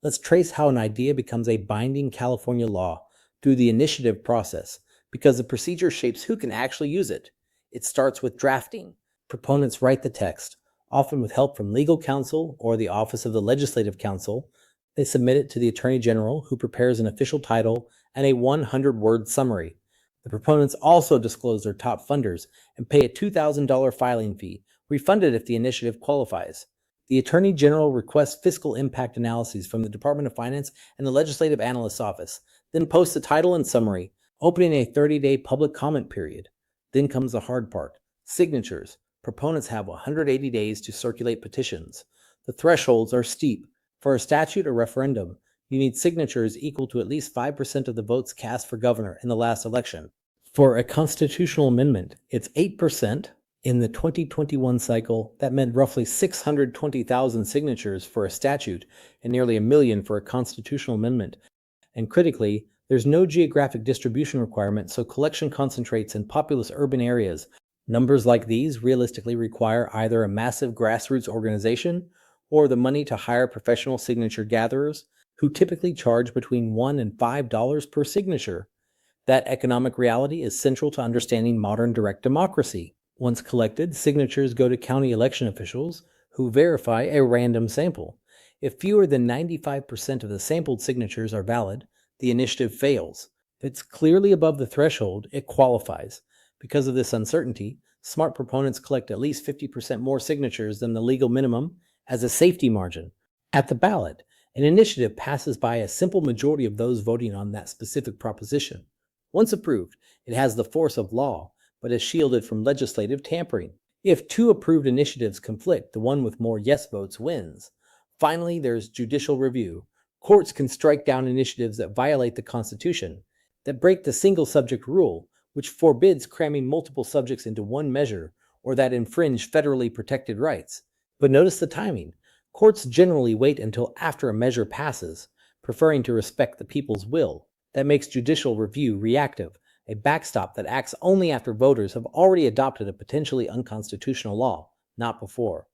Let's trace how an idea becomes a binding California law through the initiative process, because the procedure shapes who can actually use it. It starts with drafting. Proponents write the text, often with help from legal counsel or the Office of the Legislative Counsel. They submit it to the Attorney General, who prepares an official title and a 100-word summary. The proponents also disclose their top funders and pay a $2,000 filing fee, refunded if the initiative qualifies. The Attorney General requests fiscal impact analyses from the Department of Finance and the Legislative Analyst's Office, then posts the title and summary, opening a 30-day public comment period. Then comes the hard part: signatures. Proponents have 180 days to circulate petitions. The thresholds are steep. For a statute or referendum, you need signatures equal to at least 5% of the votes cast for governor in the last election. For a constitutional amendment, it's 8%. In the 2021 cycle, that meant roughly 620,000 signatures for a statute and nearly 1 million for a constitutional amendment. And critically, there's no geographic distribution requirement, so collection concentrates in populous urban areas. Numbers like these realistically require either a massive grassroots organization or the money to hire professional signature gatherers, who typically charge between $1 and $5 per signature. That economic reality is central to understanding modern direct democracy. Once collected, signatures go to county election officials, who verify a random sample. If fewer than 95% of the sampled signatures are valid, the initiative fails. If it's clearly above the threshold, it qualifies. Because of this uncertainty, smart proponents collect at least 50% more signatures than the legal minimum as a safety margin. At the ballot, an initiative passes by a simple majority of those voting on that specific proposition. Once approved, it has the force of law, but is shielded from legislative tampering. If two approved initiatives conflict, the one with more yes votes wins. Finally, there's judicial review. Courts can strike down initiatives that violate the Constitution, that break the single subject rule, which forbids cramming multiple subjects into one measure, or that infringe federally protected rights. But notice the timing. Courts generally wait until after a measure passes, preferring to respect the people's will. That makes judicial review reactive, a backstop that acts only after voters have already adopted a potentially unconstitutional law, not before.